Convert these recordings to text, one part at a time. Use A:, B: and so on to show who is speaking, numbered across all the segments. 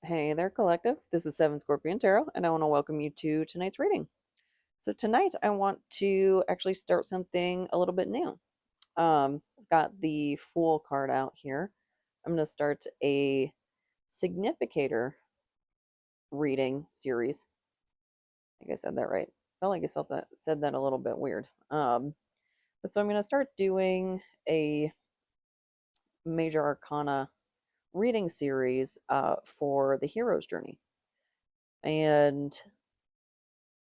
A: Hey there, Collective. This is Seven Scorpion Tarot, and I want to welcome you to tonight's reading. So, tonight I want to actually start something a little bit new. I've got the Fool card out here. I'm going to start a significator reading series. I think I said that right. Felt like I said that a little bit weird. But so I'm going to start doing a major arcana reading series for the hero's journey. And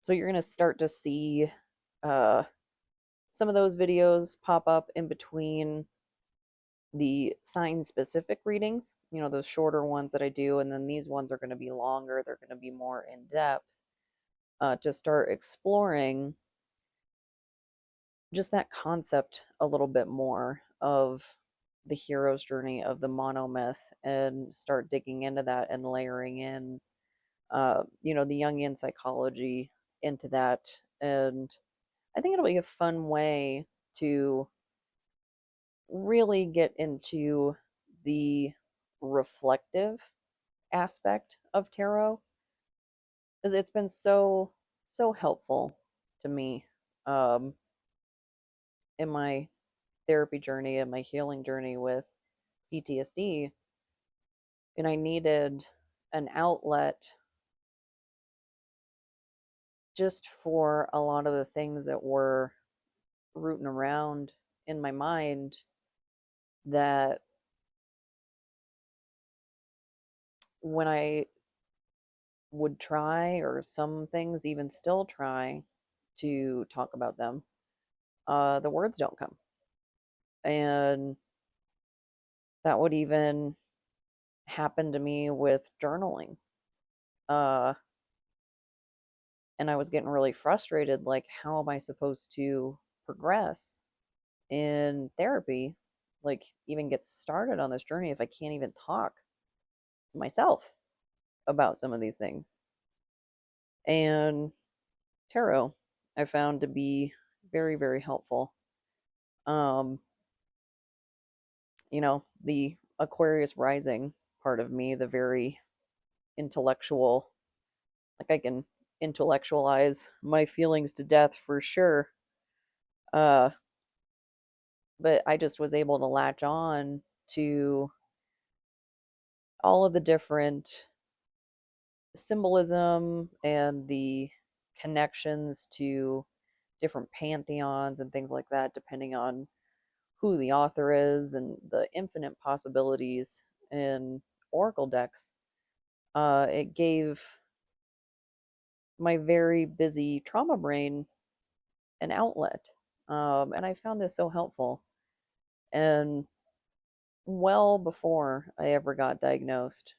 A: so you're going to start to see uh, some of those videos pop up in between the sign specific readings, those shorter ones that I do. And then these ones are going to be longer, they're going to be more in depth to start exploring just that concept a little bit more of the hero's journey of the monomyth and start digging into that and layering in the Jungian psychology into that. And I think it'll be a fun way to really get into the reflective aspect of tarot, because it's been so helpful to me um, in my therapy journey and my healing journey with PTSD. And I needed an outlet just for a lot of the things that were rooting around in my mind that when I would try, or some things even still try to talk about them, the words don't come. And that would even happen to me with journaling. Uh, and I was getting really frustrated, like, how am I supposed to progress in therapy? Like, even get started on this journey if I can't even talk to myself about some of these things. And tarot, I found to be very, very helpful. Um, the Aquarius rising part of me, the very intellectual, like I can intellectualize my feelings to death for sure. Uh, but I just was able to latch on to all of the different symbolism and the connections to different pantheons and things like that, depending on who the author is and the infinite possibilities in oracle decks. It gave my very busy trauma brain an outlet. And I found this so helpful. And well before I ever got diagnosed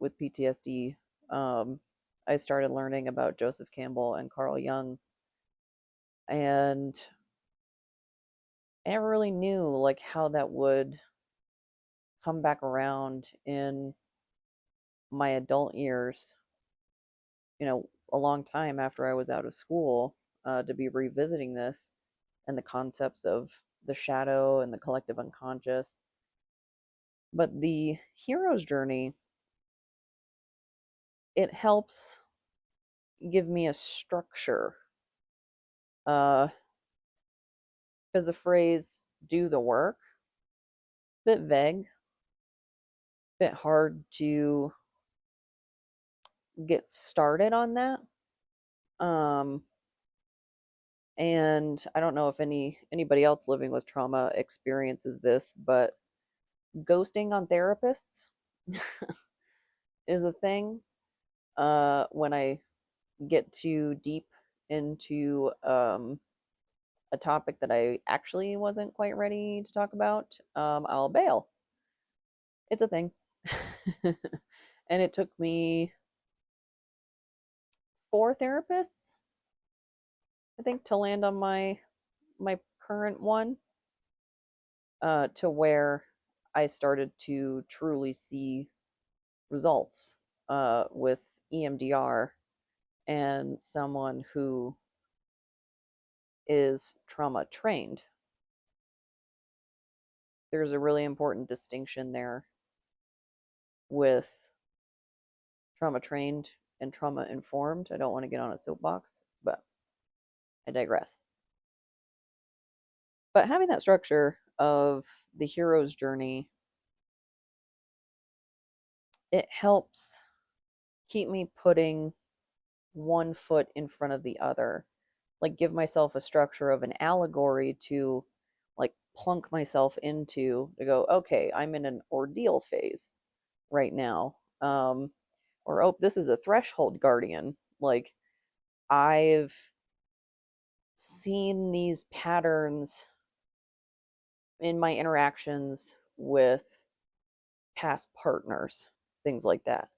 A: with PTSD, um, I started learning about Joseph Campbell and Carl Jung. And I never really knew like how that would come back around in my adult years, a long time after I was out of school, to be revisiting this and the concepts of the shadow and the collective unconscious. But the hero's journey, it helps give me a structure. Because the phrase do the work, bit vague, bit hard to get started on that. Um, and I don't know if anybody else living with trauma experiences this, but ghosting on therapists is a thing. When I get too deep into a topic that I actually wasn't quite ready to talk about, I'll bail. It's a thing. And it took me 4 therapists, I think, to land on my current one, to where I started to truly see results with EMDR and someone who is trauma trained. There's a really important distinction there with trauma trained and trauma informed. I don't want to get on a soapbox, but I digress. But having that structure of the hero's journey, it helps keep me putting one foot in front of the other. Like give myself a structure of an allegory to like plunk myself into to go, okay, I'm in an ordeal phase right now. Or oh, this is a threshold guardian. Like I've seen these patterns in my interactions with past partners, things like that.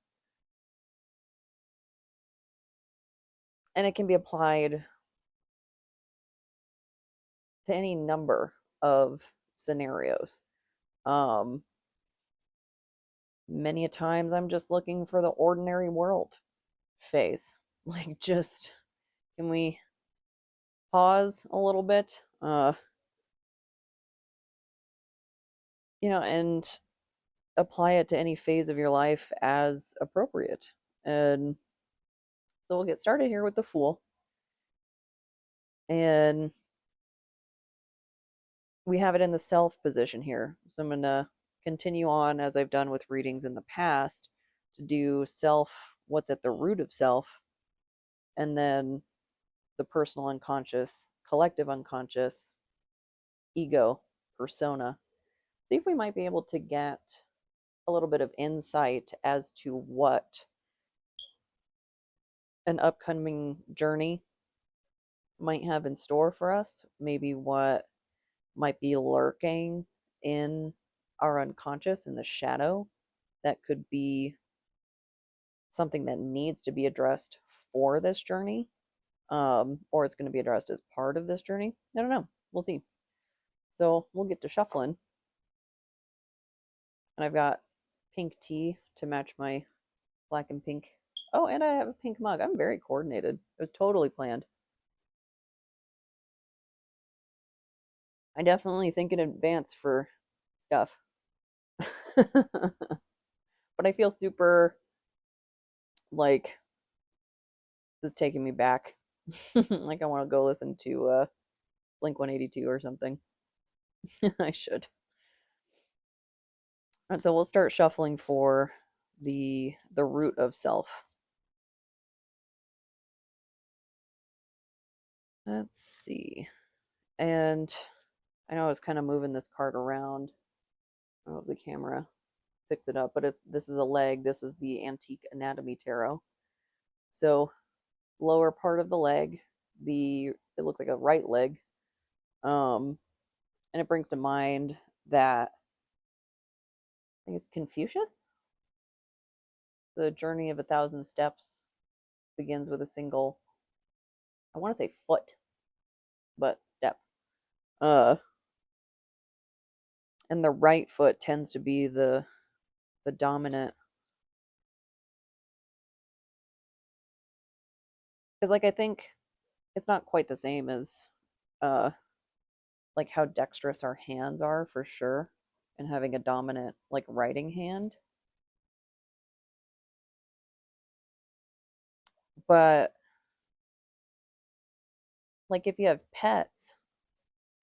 A: And it can be applied to any number of scenarios. Um, Many a times I'm just looking for the ordinary world phase. Like, just can we pause a little bit? And apply it to any phase of your life as appropriate. And so we'll get started here with the Fool. And we have it in the self position here. So I'm going to continue on as I've done with readings in the past to do self, what's at the root of self, and then the personal unconscious, collective unconscious, ego, persona. See if we might be able to get a little bit of insight as to what an upcoming journey might have in store for us, maybe what might be lurking in our unconscious in the shadow that could be something that needs to be addressed for this journey, or it's going to be addressed as part of this journey. I don't know. We'll see. So we'll get to shuffling. And I've got pink tea to match my black and pink. Oh, and I have a pink mug. I'm very coordinated. It was totally planned. I definitely think in advance for stuff. But I feel super like this is taking me back. Like I want to go listen to Blink 182 or something. I should. And so we'll start shuffling for the root of self. Let's see. And I know I was kind of moving this card around. I don't know if the camera picks it up, but this is a leg. This is the Antique Anatomy Tarot. So lower part of the leg, it looks like a right leg. And it brings to mind that I think it's Confucius. The journey of 1,000 steps begins with a single, I want to say foot, but step. And the right foot tends to be the dominant, because like I think it's not quite the same as like how dexterous our hands are for sure, and having a dominant like writing hand. But like if you have pets,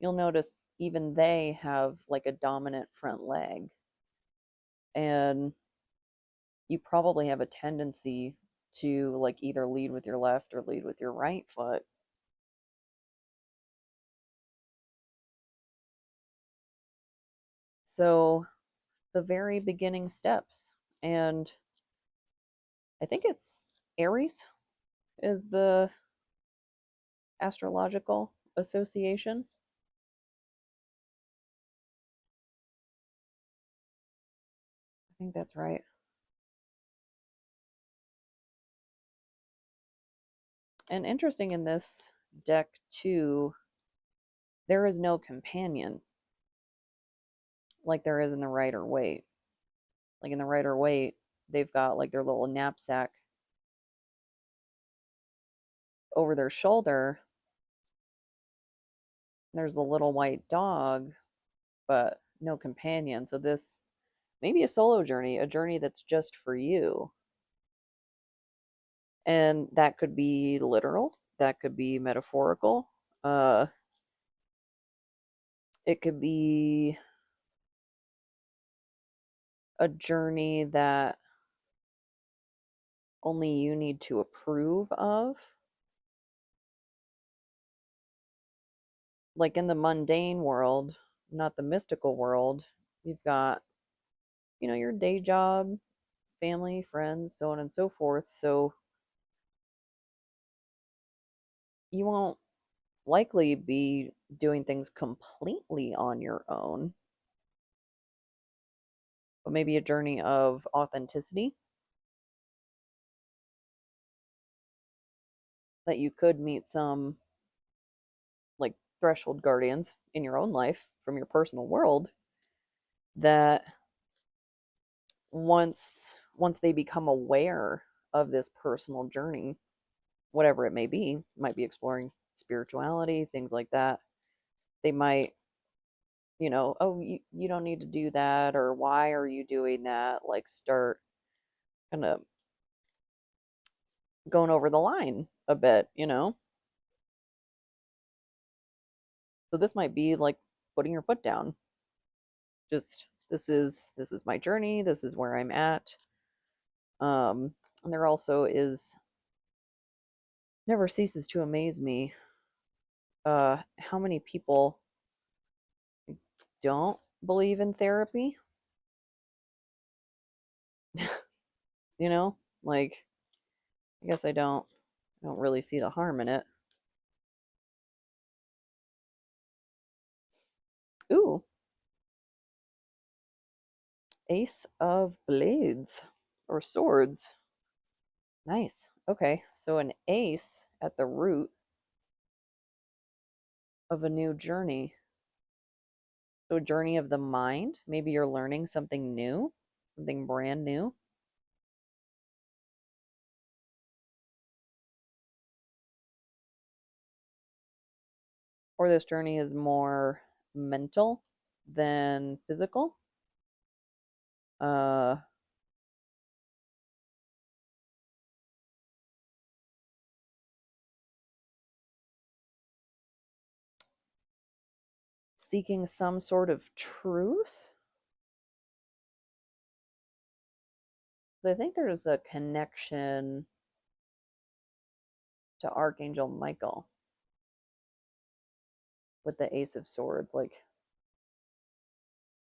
A: you'll notice even they have like a dominant front leg, and you probably have a tendency to like either lead with your left or lead with your right foot. So the very beginning steps, and I think it's Aries is the astrological association. I think that's right. And interesting in this deck too, there is no companion like there is in the Rider Waite. Like in the Rider Waite, they've got like their little knapsack over their shoulder. There's the little white dog, but no companion. So this may be a solo journey, a journey that's just for you. And that could be literal, that could be metaphorical. Uh, it could be a journey that only you need to approve of. Like in the mundane world, not the mystical world, you've got, your day job, family, friends, so on and so forth. So you won't likely be doing things completely on your own, but maybe a journey of authenticity that you could meet some like threshold guardians in your own life from your personal world that once they become aware of this personal journey, whatever it may be, might be exploring spirituality, things like that. They might, oh, you don't need to do that, or why are you doing that? Like, start kind of going over the line a bit. So this might be like putting your foot down. Just this is my journey. This is where I'm at. And there also is, never ceases to amaze me, how many people don't believe in therapy. you know, like, I guess I don't really see the harm in it. Ooh, Ace of Blades or Swords. Nice. Okay, so an ace at the root of a new journey. So a journey of the mind. Maybe you're learning something new, something brand new. Or this journey is more mental than physical. Uh, Seeking some sort of truth. I think there's a connection to Archangel Michael with the Ace of Swords, like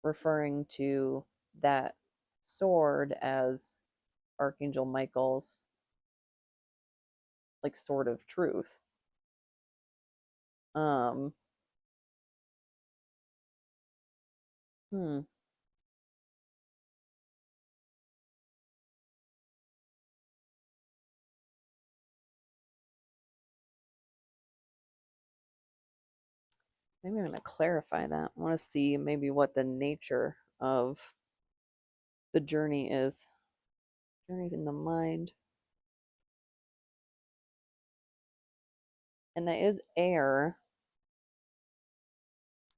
A: referring to that sword as Archangel Michael's like sword of truth. Um, hmm, maybe I'm going to clarify that. I want to see maybe what the nature of the journey is. Journey in the mind. And that is air.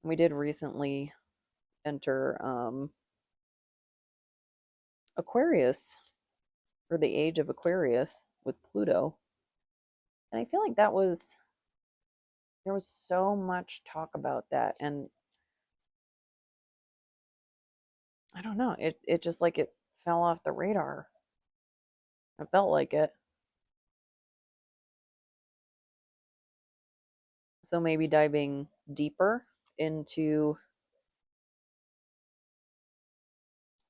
A: We did recently enter Aquarius, or the age of Aquarius with Pluto. And I feel like there was so much talk about that. And I don't know, it just like it fell off the radar. It felt like it. So maybe diving deeper into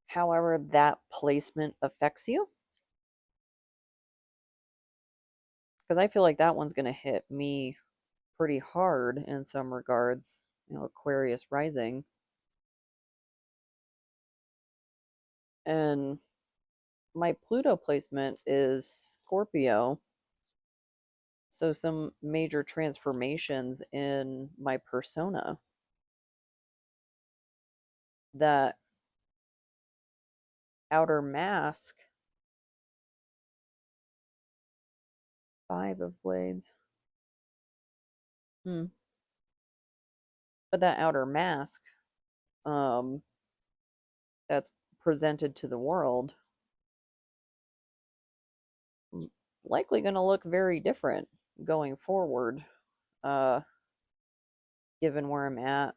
A: however that placement affects you. Because I feel like that one's going to hit me pretty hard in some regards. Aquarius rising. And my Pluto placement is Scorpio. So some major transformations in my persona that outer mask. Five of Blades. Hmm. But that outer mask, um, that's presented to the world, likely going to look very different going forward, uh, given where I'm at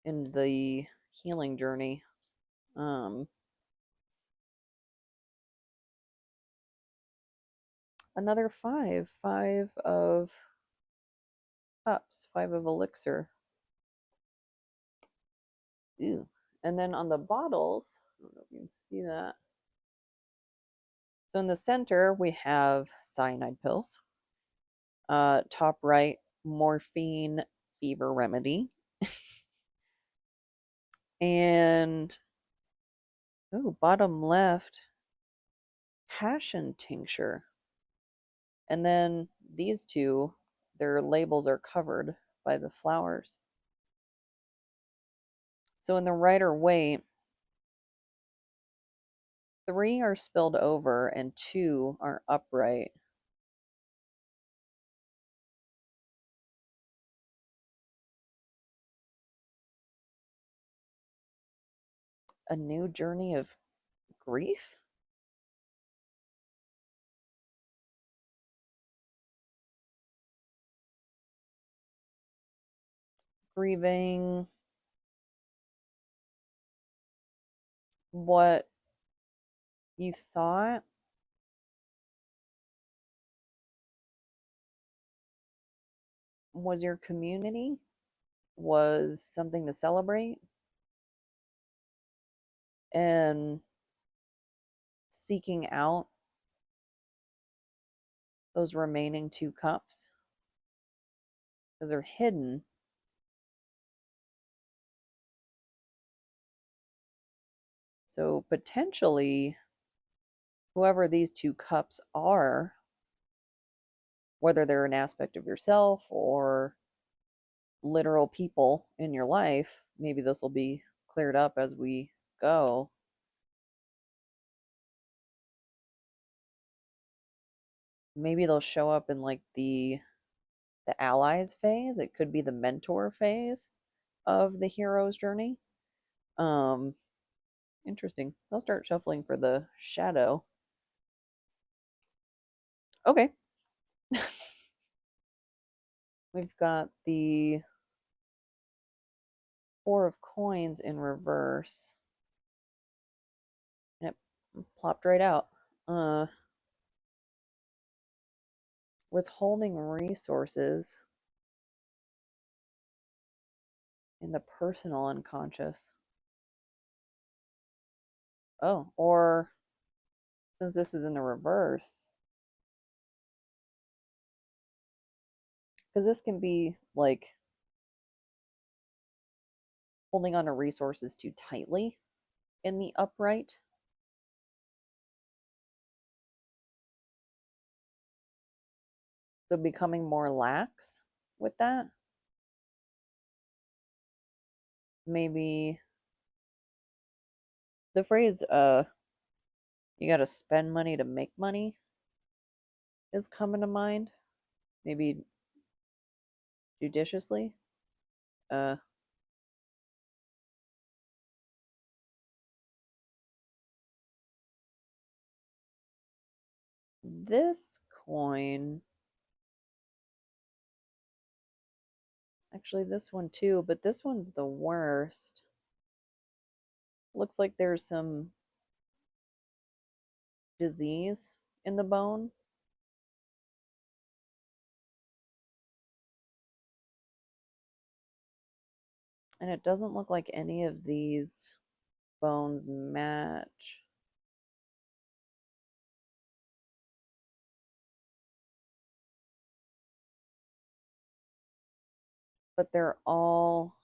A: in the healing journey. Um, Another five of cups, five of elixir. Ew. And then on the bottles, I don't know if you can see that. So in the center, we have cyanide pills. Top right, morphine fever remedy. And bottom left, passion tincture. And then these two, their labels are covered by the flowers. So in the Rider Waite, 3 are spilled over and 2 are upright. A new journey of grief? Grieving what you thought was your community, was something to celebrate, and seeking out those remaining 2 cups because they're hidden. So potentially, whoever these 2 cups are, whether they're an aspect of yourself or literal people in your life, maybe this will be cleared up as we go. Maybe they'll show up in like the allies phase. It could be the mentor phase of the hero's journey. Um, Interesting. I'll start shuffling for the shadow. Okay. We've got the 4 of coins in reverse. And it plopped right out. Withholding resources in the personal unconscious. Oh, or since this is in the reverse, because this can be like holding on to resources too tightly in the upright. So becoming more lax with that. Maybe the phrase you got to spend money to make money is coming to mind. Maybe judiciously. Uh this coin, actually this one too, but this one's the worst. Looks like there's some disease in the bone. And it doesn't look like any of these bones match. But they're all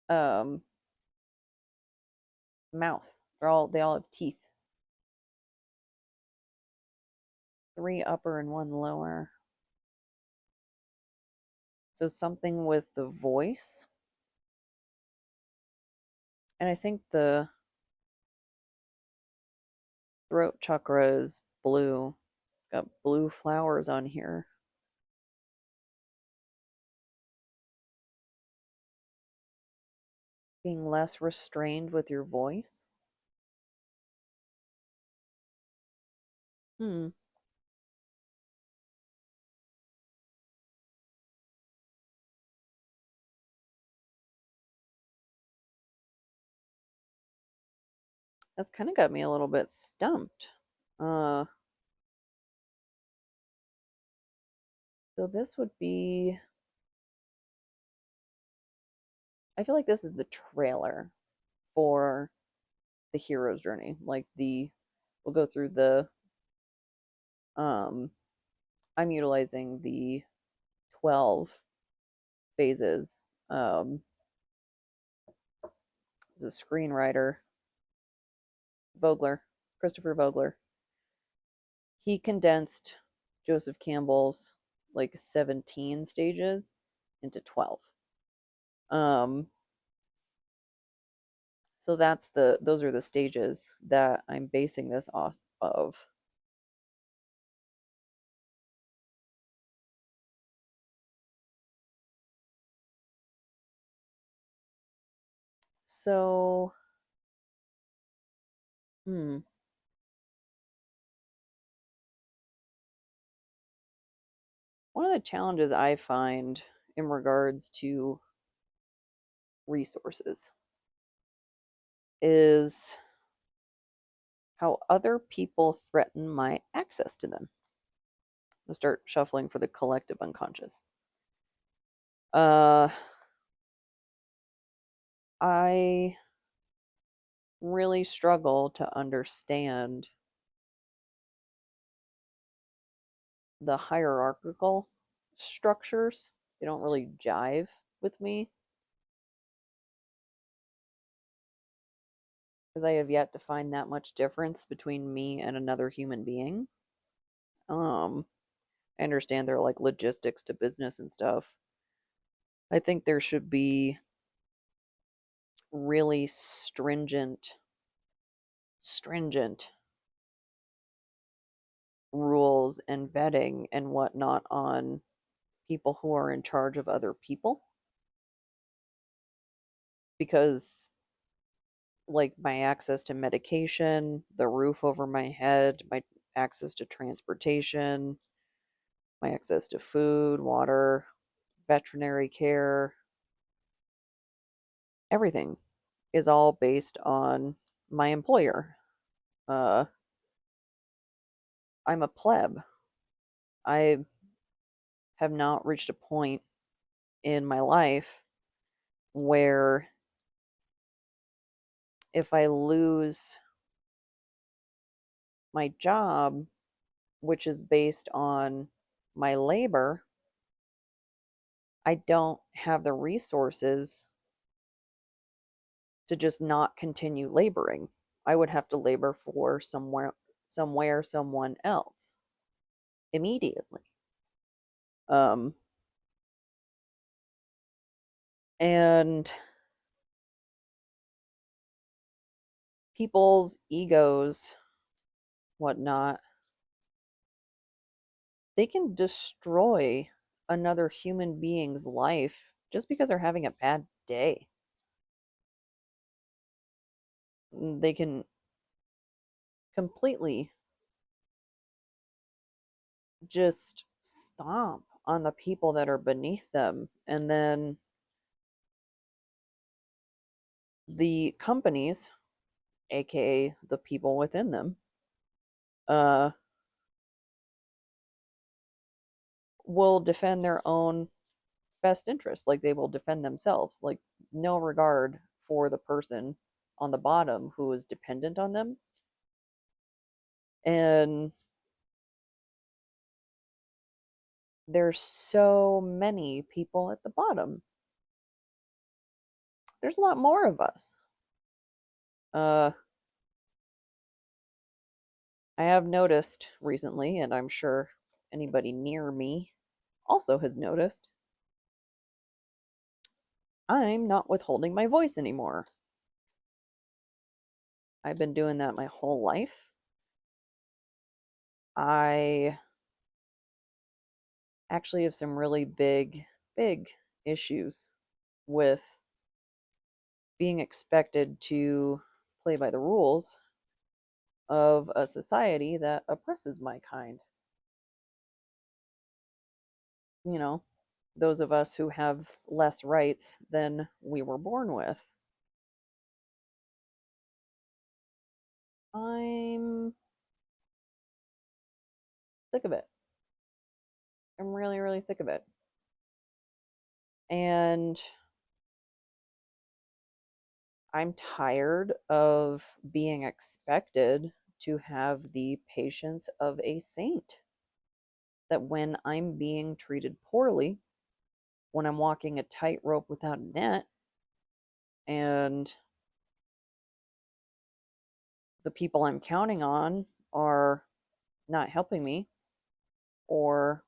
A: um mouth. They all have teeth. 3 upper and 1 lower. So something with the voice. And I think the throat chakra is blue. Got blue flowers on here. Being less restrained with your voice. Hmm. That's kind of got me a little bit stumped. Uh, so this would be, I feel like this is the trailer for the hero's journey. We'll go through um, I'm utilizing the 12 phases. Um, the screenwriter, Vogler, Christopher Vogler, he condensed Joseph Campbell's like 17 stages into 12. Um, so those are the stages that I'm basing this off of. So, hmm, one of the challenges I find in regards to resources is how other people threaten my access to them. I'll start shuffling for the collective unconscious. Uh, I really struggle to understand the hierarchical structures. They don't really jive with me because I have yet to find that much difference between me and another human being. Um, I understand there are like logistics to business and stuff. I think there should be really stringent rules and vetting and whatnot on people who are in charge of other people because like my access to medication, the roof over my head, my access to transportation, my access to food, water, veterinary care, everything is all based on my employer. Uh, I'm a pleb. I have not reached a point in my life where if I lose my job, which is based on my labor, I don't have the resources to just not continue laboring. I would have to labor for someone else immediately. Um, and people's egos, whatnot, they can destroy another human being's life just because they're having a bad day. They can completely just stomp on the people that are beneath them. And then the companies, aka the people within them, uh, will defend their own best interest. Like they will defend themselves, like no regard for the person on the bottom who is dependent on them. And there's so many people at the bottom. There's a lot more of us. Uh, I have noticed recently, and I'm sure anybody near me also has noticed, I'm not withholding my voice anymore. I've been doing that my whole life. I actually have some really big issues with being expected to play by the rules of a society that oppresses my kind. You know, those of us who have less rights than we were born with. I'm sick of it. I'm really, really sick of it. And I'm tired of being expected to have the patience of a saint. That when I'm being treated poorly, when I'm walking a tightrope without a net, and the people I'm counting on are not helping me or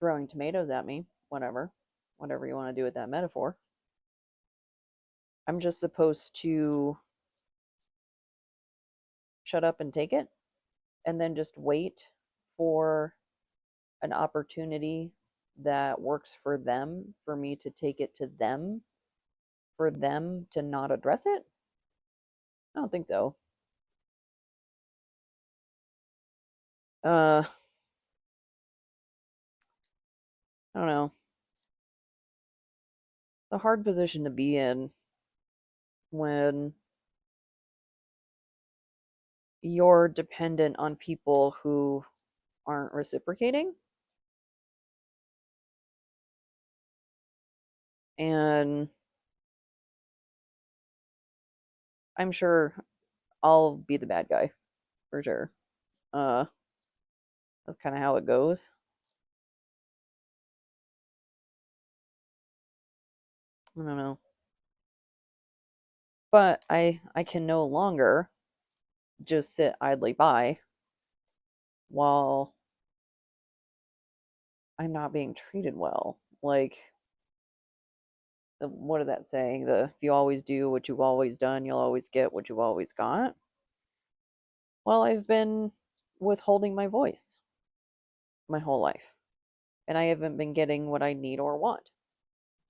A: throwing tomatoes at me, whatever you want to do with that metaphor. I'm just supposed to shut up and take it and then just wait for an opportunity that works for them, for me to take it to them, for them to not address it? I don't think so. I don't know. It's a hard position to be in when you're dependent on people who aren't reciprocating. And I'm sure I'll be the bad guy for sure. Uh, that's kind of how it goes. I don't know. But I can no longer just sit idly by while I'm not being treated well. Like, what does that say? The if you always do what you've always done, you'll always get what you've always got. Well, I've been withholding my voice my whole life, and I haven't been getting what I need or want.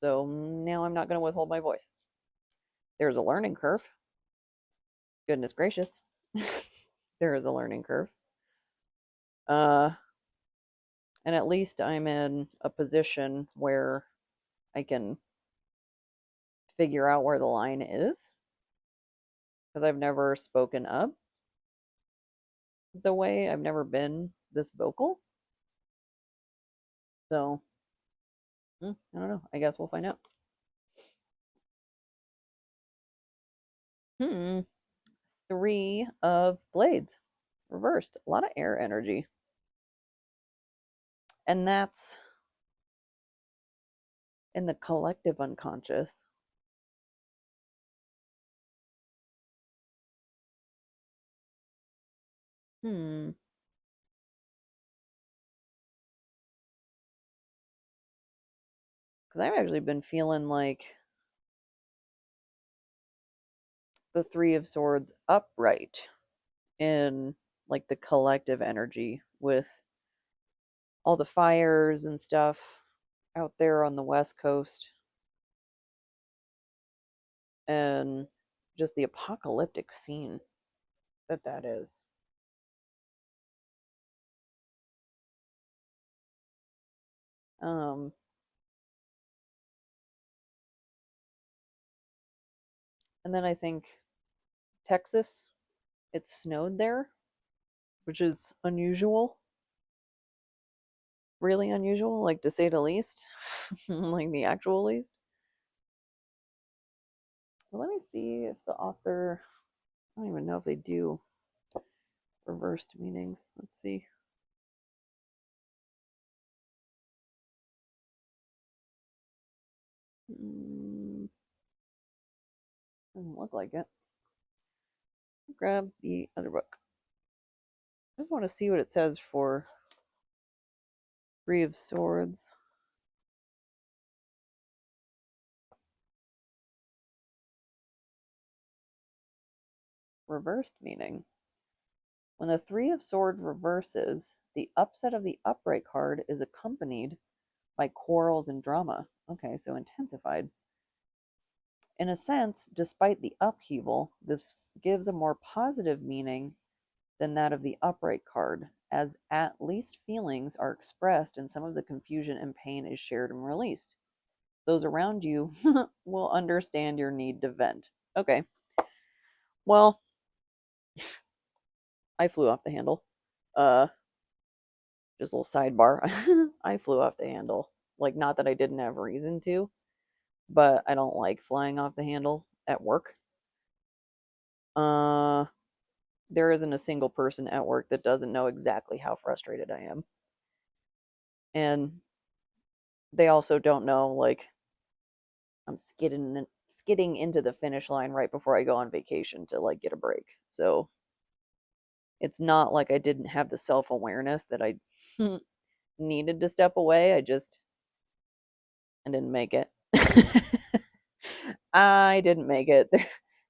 A: So now I'm not going to withhold my voice. There's a learning curve. Goodness gracious. There is a learning curve. Uh, and at least I'm in a position where I can figure out where the line is because I've never spoken up the way I've never been this vocal. So, I don't know. I guess we'll find out. Hmm. Three of blades reversed. A lot of air energy. And that's in the collective unconscious. Hmm. Because I've actually been feeling like the Three of Swords upright in like the collective energy with all the fires and stuff out there on the West Coast and just the apocalyptic scene that is. Um, and then I think Texas, it snowed there, which is unusual, really unusual, like to say the least, like the actual least. Well, let me see if the author, I don't even know if they do reversed meanings. Let's see. Doesn't look like it. Grab the other book. I just want to see what it says for Three of Swords. Reversed meaning. When the Three of Swords reverses, the upset of the upright card is accompanied by quarrels and drama. Okay, so intensified. In a sense, despite the upheaval, this gives a more positive meaning than that of the upright card, as at least feelings are expressed and some of the confusion and pain is shared and released. Those around you will understand your need to vent. Okay, well, I flew off the handle. Uh, just a little sidebar. I flew off the handle. Like, not that I didn't have reason to, but I don't like flying off the handle at work. Uh, there isn't a single person at work that doesn't know exactly how frustrated I am. And they also don't know, like, I'm skidding into the finish line right before I go on vacation to, like, get a break. So it's not like I didn't have the self-awareness that I needed to step away. I didn't make it. I didn't make it.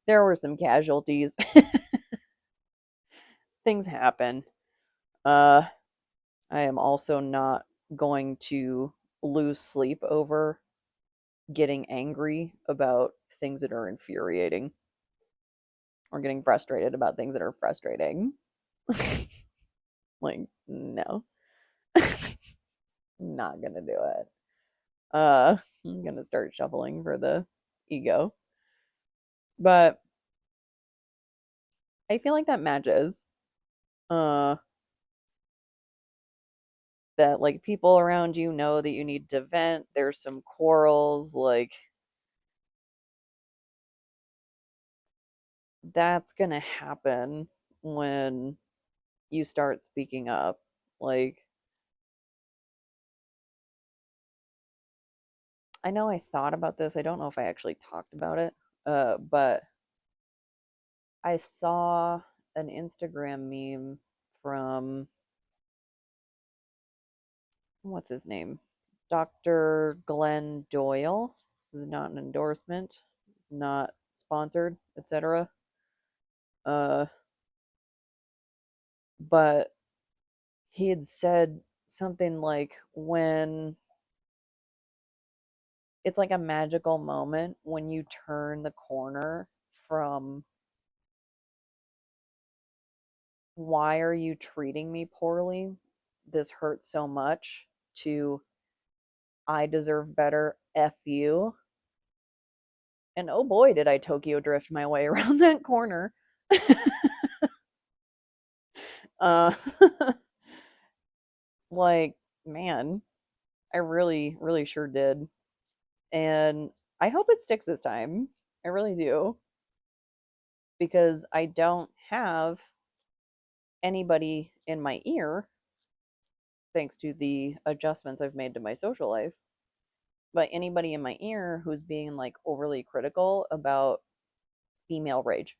A: There were some casualties. Things happen. Uh, I am also not going to lose sleep over getting angry about things that are infuriating or getting frustrated about things that are frustrating. Like, no. Not gonna do it. I'm gonna start shuffling for the ego. But I feel like that matches. Uh, that like people around you know that you need to vent. There's some quarrels, like that's gonna happen when you start speaking up. Like, I know I thought about this. I don't know if I actually talked about it. But I saw an Instagram meme from what's his name? Dr. Glenn Doyle. This is not an endorsement, not sponsored, etc. Uh, but he had said something like when it's like a magical moment when you turn the corner from why are you treating me poorly? This hurts so much to I deserve better. F you. And oh boy, did I Tokyo drift my way around that corner. uh, like, man, I really, really sure did. And I hope it sticks this time. I really do. Because I don't have anybody in my ear, thanks to the adjustments I've made to my social life, but anybody in my ear who's being like overly critical about female rage.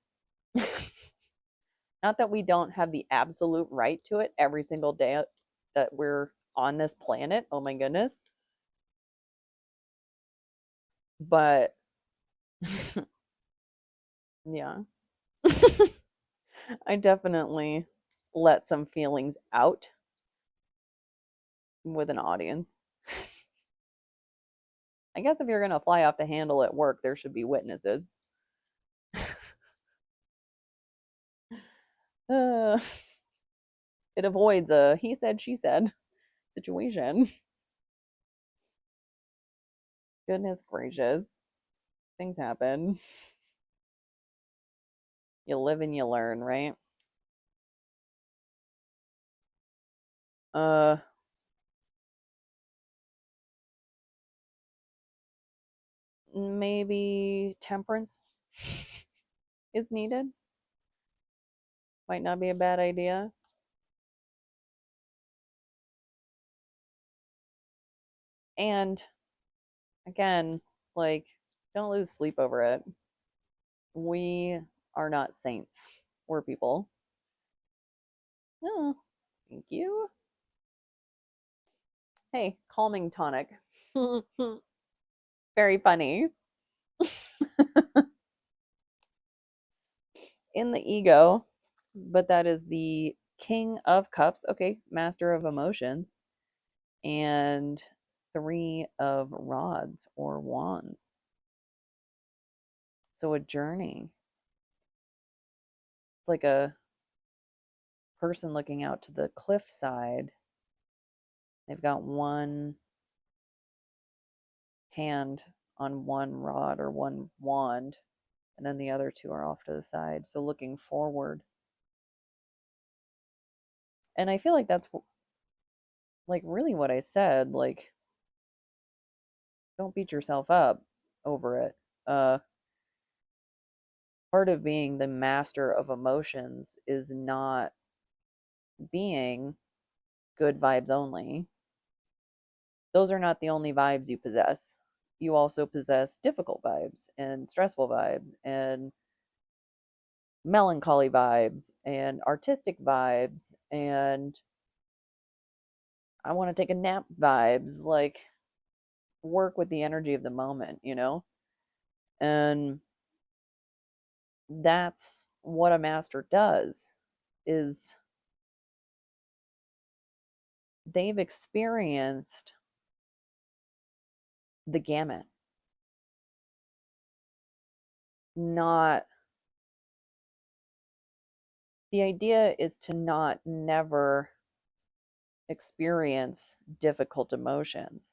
A: Not that we don't have the absolute right to it every single day that we're on this planet. Oh my goodness. But yeah, I definitely let some feelings out with an audience. I guess if you're going to fly off the handle at work, there should be witnesses. Uh, it avoids a he said, she said situation. Goodness gracious. Things happen. You live and you learn, right? Uh, maybe temperance is needed. Might not be a bad idea. And again, like, don't lose sleep over it. We are not saints. We're people. Oh, thank you. Hey, calming tonic. Very funny. In the ego, but that is the King of Cups. Okay, Master of Emotions. And Three of Rods or Wands. So a journey, it's like a person looking out to the cliffside. They've got one hand on one rod or one wand, and then the other two are off to the side. So looking forward. And I feel like that's like really what I said. Like, don't beat yourself up over it. Uh, Part of being the master of emotions is not being good vibes only. Those are not the only vibes you possess. You also possess difficult vibes and stressful vibes and melancholy vibes and artistic vibes and I want to take a nap vibes. Like, work with the energy of the moment, you know? And that's what a master does is they've experienced the gamut. Not The idea is to not never experience difficult emotions.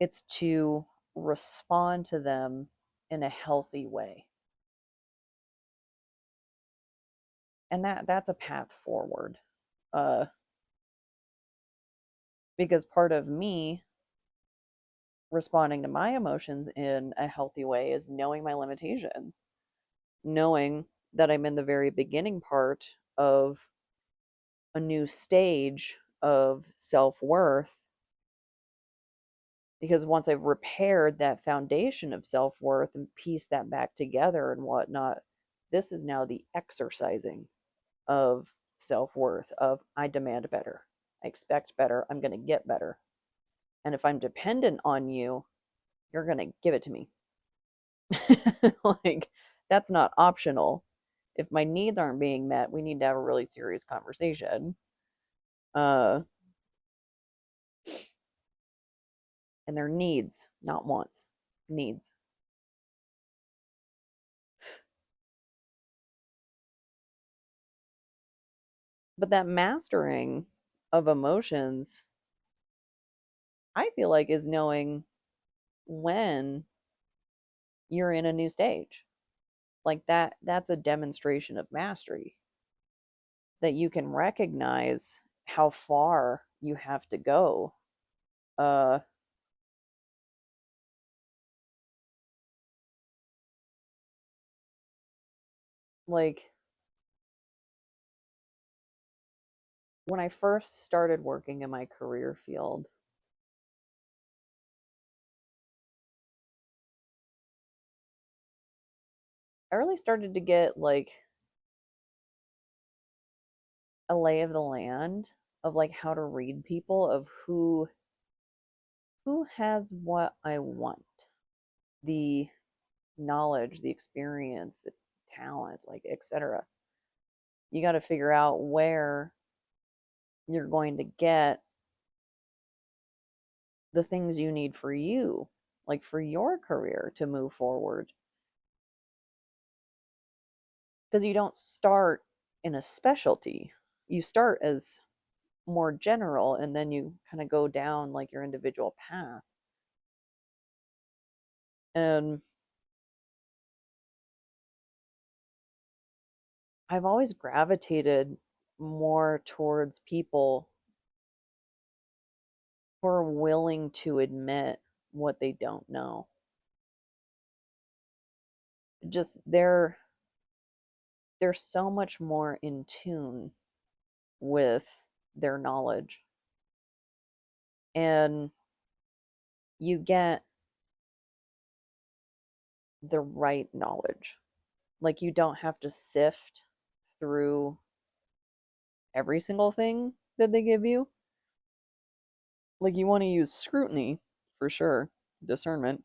A: It's to respond to them in a healthy way. And that's a path forward. Uh because part of me responding to my emotions in a healthy way is knowing my limitations, knowing that I'm in the very beginning part of a new stage of self worth. Because once I've repaired that foundation of self worth and pieced that back together and whatnot, this is now the exercising of self worth, of I demand better, I expect better, I'm going to get better. And if I'm dependent on you, you're going to give it to me. Like, that's not optional. If my needs aren't being met, we need to have a really serious conversation. Uh, and they're needs, not wants. Needs. But that mastering of emotions, I feel like, is knowing when you're in a new stage. Like that's a demonstration of mastery that you can recognize how far you have to go. Uh like when I first started working in my career field, I really started to get like a lay of the land of like how to read people, of who has what I want. The knowledge, the experience, the talent, like etc. You got to figure out where you're going to get the things you need for you, like for your career to move forward. Because you don't start in a specialty, you start as more general and then you kind of go down like your individual path. And I've always gravitated more towards people who are willing to admit what they don't know. Just they're so much more in tune with their knowledge, and you get the right knowledge. Like, you don't have to sift through every single thing that they give you. Like, you want to use scrutiny for sure, discernment.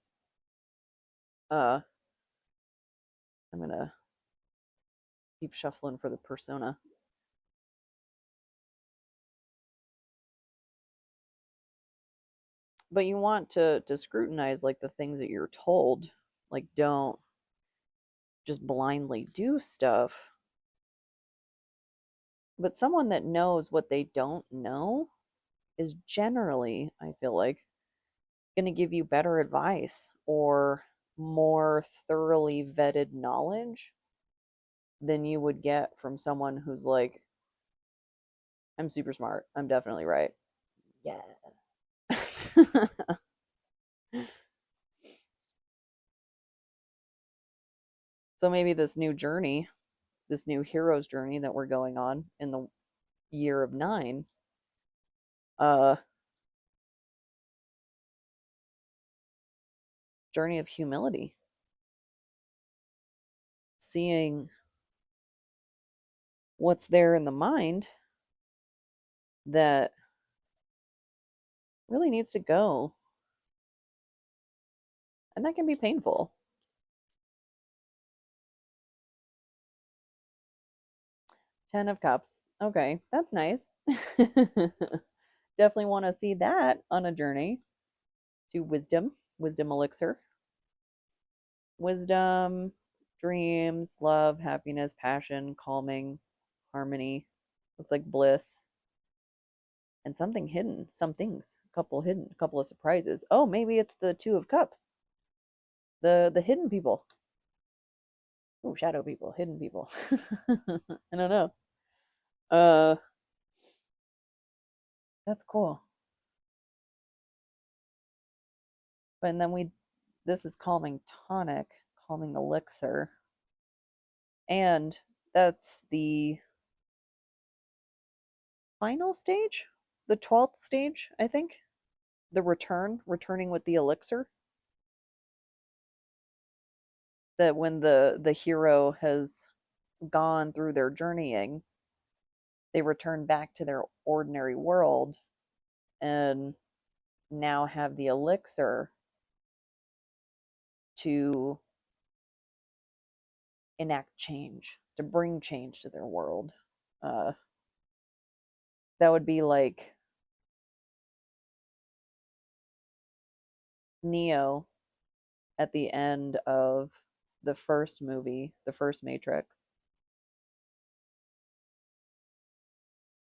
A: uh I'm gonna keep shuffling for the persona. But you want to scrutinize like the things that you're told, Like, don't just blindly do stuff. But someone that knows what they don't know is generally, I feel like, going to give you better advice or more thoroughly vetted knowledge than you would get from someone who's like, I'm super smart. I'm definitely right. Yeah. So maybe this new journey, this new hero's journey that we're going on in the year of 9, uh, journey of humility, seeing what's there in the mind that really needs to go. And that can be painful. 10 of Cups. Okay, that's nice. Definitely want to see that on a journey to wisdom, wisdom elixir. Wisdom, dreams, love, happiness, passion, calming, harmony. Looks like bliss. And something hidden, some things, a couple hidden, a couple of surprises. Oh, maybe it's the 2 of Cups, the hidden people. Oh, shadow people, hidden people. I don't know. Uh, that's cool. But and then this is calming tonic, calming elixir, and that's the final stage, the 12th stage, I think. The returning with the elixir. That when the hero has gone through their journeying, they return back to their ordinary world and now have the elixir to enact change, to bring change to their world. Uh, that would be like Neo at the end of the first movie, the first Matrix,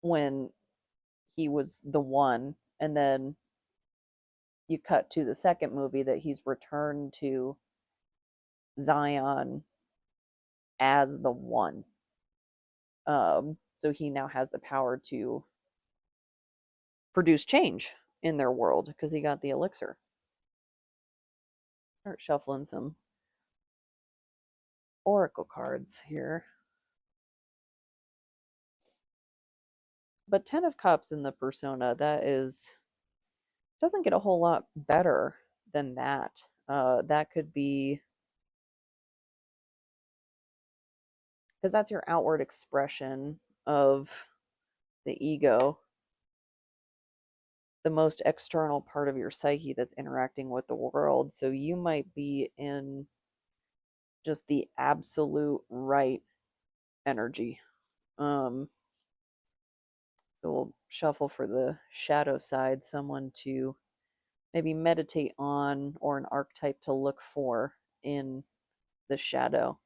A: when he was the one, and then you cut to the second movie that he's returned to Zion as the one. So he now has the power to produce change in their world because he got the elixir. Start shuffling some oracle cards here. But 10 of Cups in the persona, that is, doesn't get a whole lot better than that. That could be, because that's your outward expression of the ego, the most external part of your psyche that's interacting with the world. So you might be in just the absolute right energy. Um, so we'll shuffle for the shadow side, someone to maybe meditate on or an archetype to look for in the shadow.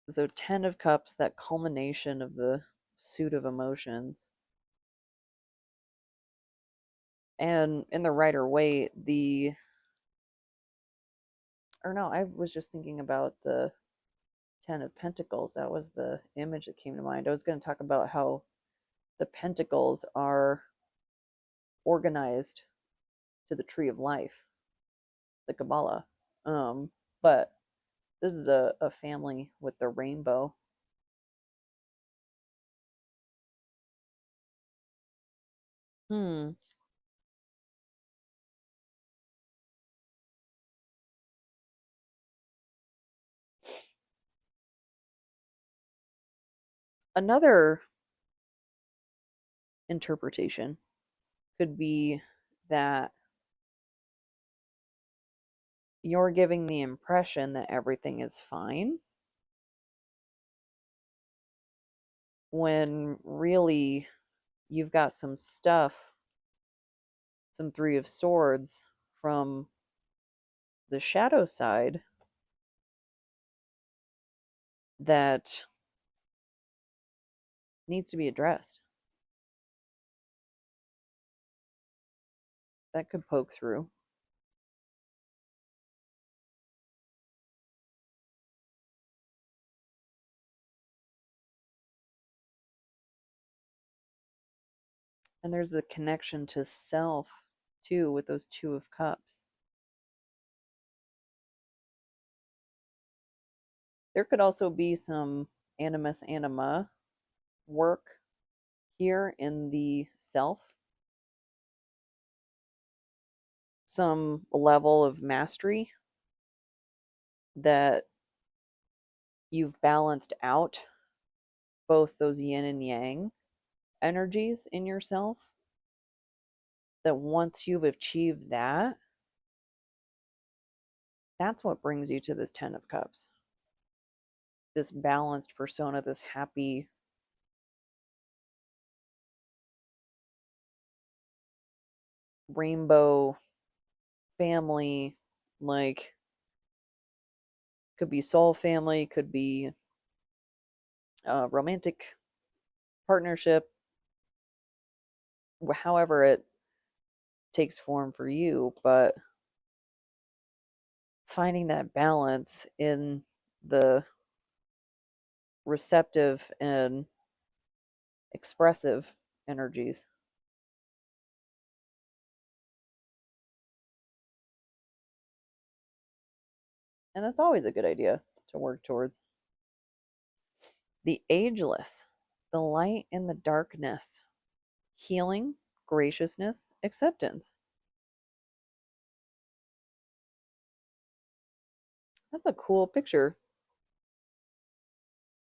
A: So 10 of Cups, that culmination of the suit of emotions. And in the Rider Waite, or no, I was just thinking about the 10 of Pentacles. That was the image that came to mind. I was going to talk about how the pentacles are organized to the tree of life, the Kabbalah. But this is a family with the rainbow. Hmm. Another interpretation could be that you're giving the impression that everything is fine when really you've got some stuff, some Three of Swords from the shadow side that needs to be addressed. That could poke through. And there's the connection to self, too, with those Two of Cups. There could also be some animus anima work here in the self. Some level of mastery that you've balanced out both those yin and yang energies in yourself. That once you've achieved that, that's what brings you to this Ten of Cups. This balanced persona, this happy, rainbow family, like, could be soul family, could be romantic partnership, however it takes form for you, but finding that balance in the receptive and expressive energies. And that's always a good idea to work towards. The ageless, the light in the darkness, healing, graciousness, acceptance. That's a cool picture.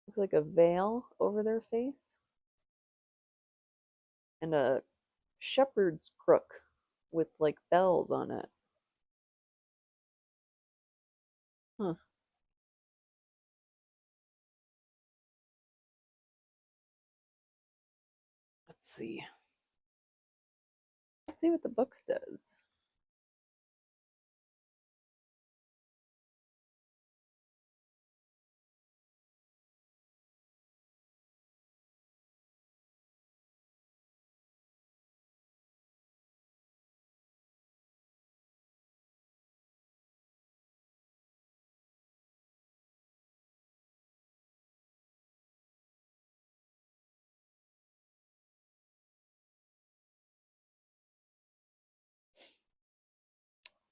A: Looks like a veil over their face and a shepherd's crook with like bells on it. Huh. Let's see. Let's see what the book says.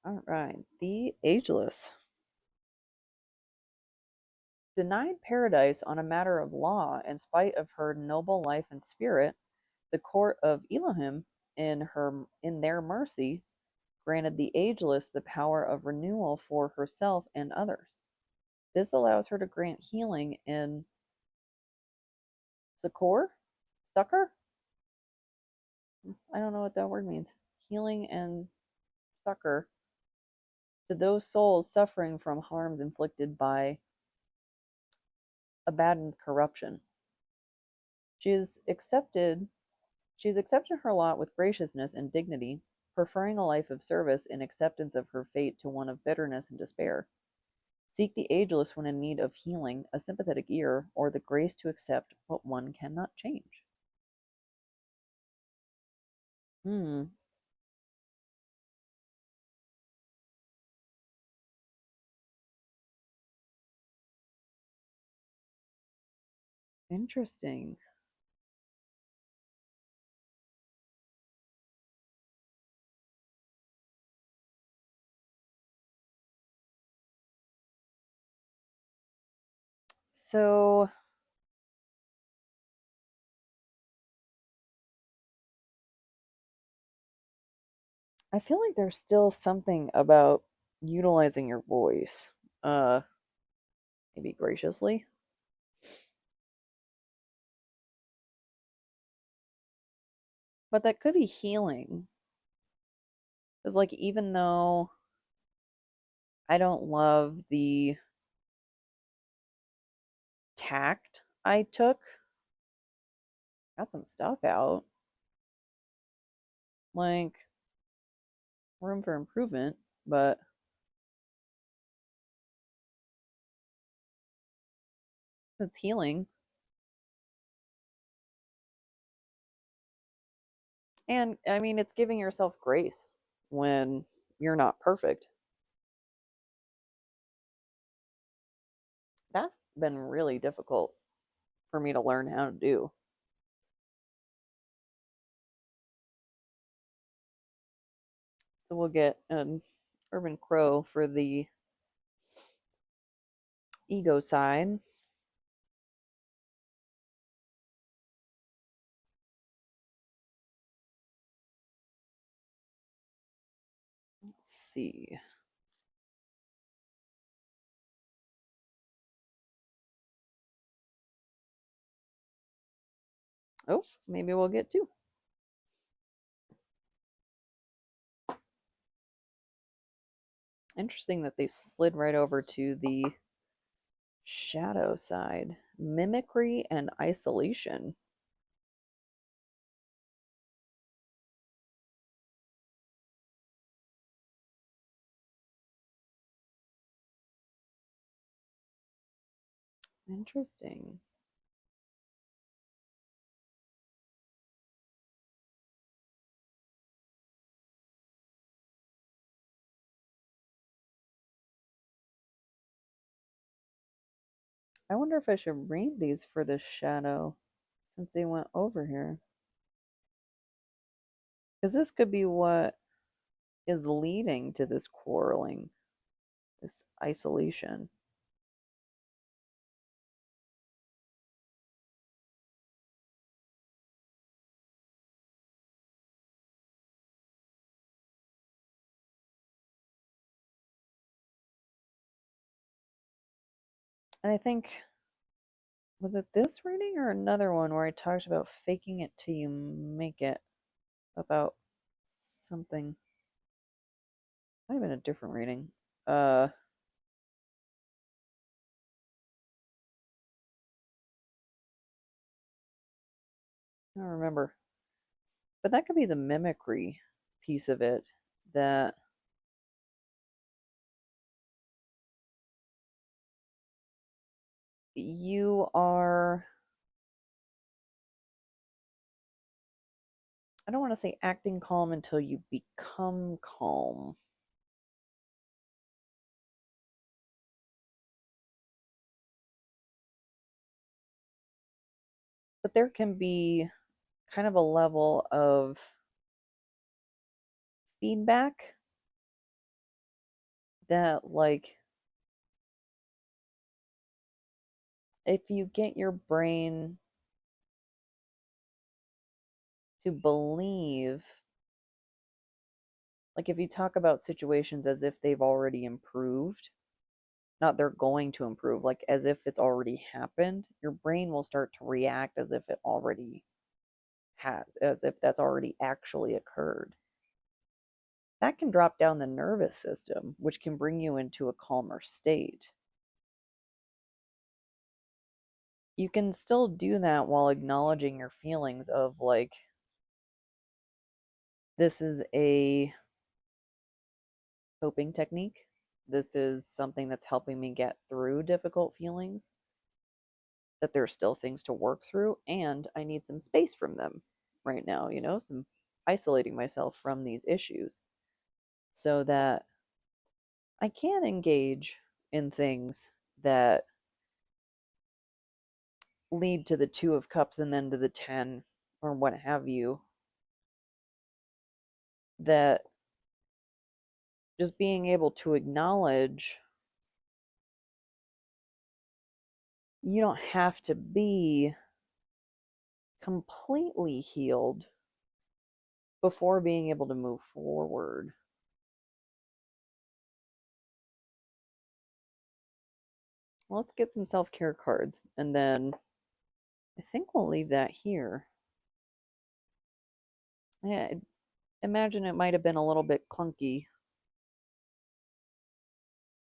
A: All right. The ageless. Denied paradise on a matter of law in spite of her noble life and spirit, the court of Elohim, in their mercy, granted the ageless the power of renewal for herself and others. This allows her to grant healing and succor. I don't know what that word means. Healing and succor to those souls suffering from harms inflicted by Abaddon's corruption. She has accepted her lot with graciousness and dignity, preferring a life of service in acceptance of her fate to one of bitterness and despair. Seek the ageless when in need of healing, a sympathetic ear, or the grace to accept what one cannot change. Hmm, interesting. So, I feel like there's still something about utilizing your voice, uh, maybe graciously, but that could be healing. Because, like, even though I don't love the tact I took, got some stuff out. Like, room for improvement, but it's healing. And I mean, it's giving yourself grace when you're not perfect. That's been really difficult for me to learn how to do. So we'll get an Urban Crow for the ego side. Let's see. Oh, maybe we'll get two. Interesting that they slid right over to the shadow side. Mimicry and isolation. Interesting. I wonder if I should read these for the shadow since they went over here. Because this could be what is leading to this quarreling, this isolation. And I think, was it this reading or another one where I talked about faking it till you make it? About something. Might have been a different reading. I don't remember. But that could be the mimicry piece of it, that you are, I don't want to say acting calm until you become calm. But there can be kind of a level of feedback that, like, if you get your brain to believe, like, if you talk about situations as if they've already improved, not they're going to improve, like as if it's already happened, your brain will start to react as if it already has, as if that's already actually occurred. That can drop down the nervous system, which can bring you into a calmer state. You can still do that while acknowledging your feelings of, like, this is a coping technique. This is something that's helping me get through difficult feelings, that there's still things to work through, and I need some space from them right now, some isolating myself from these issues so that I can engage in things that lead to the Two of Cups and then to the 10 or what have you. That just being able to acknowledge you don't have to be completely healed before being able to move forward. Let's get some self-care cards, and then I think we'll leave that here. I imagine it might have been a little bit clunky.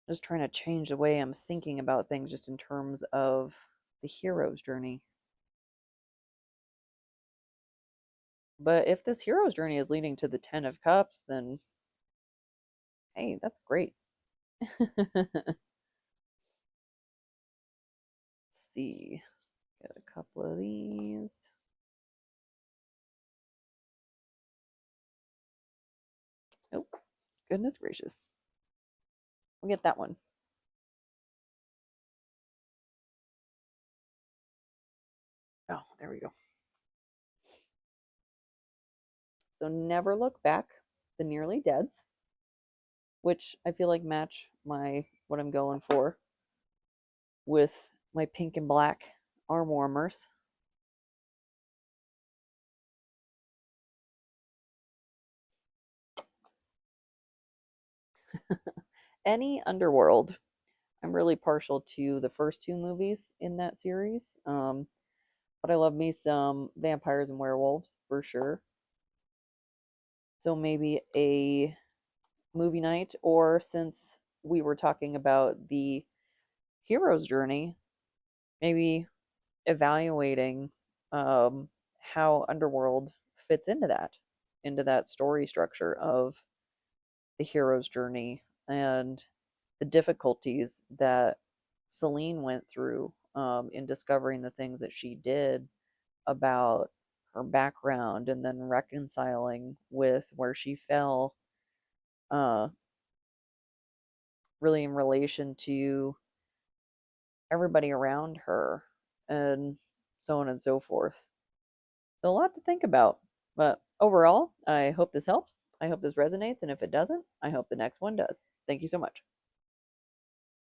A: Just trying to change the way I'm thinking about things just in terms of the hero's journey. But if this hero's journey is leading to the 10 of Cups, then Hey, that's great. Let's see. Get a couple of these. Oh, goodness gracious. We'll get that one. Oh, there we go. So Never Look Back, The Nearly Deads, which I feel like match my what I'm going for with my pink and black arm warmers. Any Underworld. I'm really partial to the first two movies in that series. But I love me some vampires and werewolves for sure. So maybe a movie night, or since we were talking about the hero's journey, maybe evaluating how Underworld fits into that story structure of the hero's journey and the difficulties that Celine went through in discovering the things that she did about her background and then reconciling with where she fell, uh, really in relation to everybody around her and so on and so forth. So a lot to think about. But overall, I hope this helps. I hope this resonates. And if it doesn't, I hope the next one does. Thank you so much.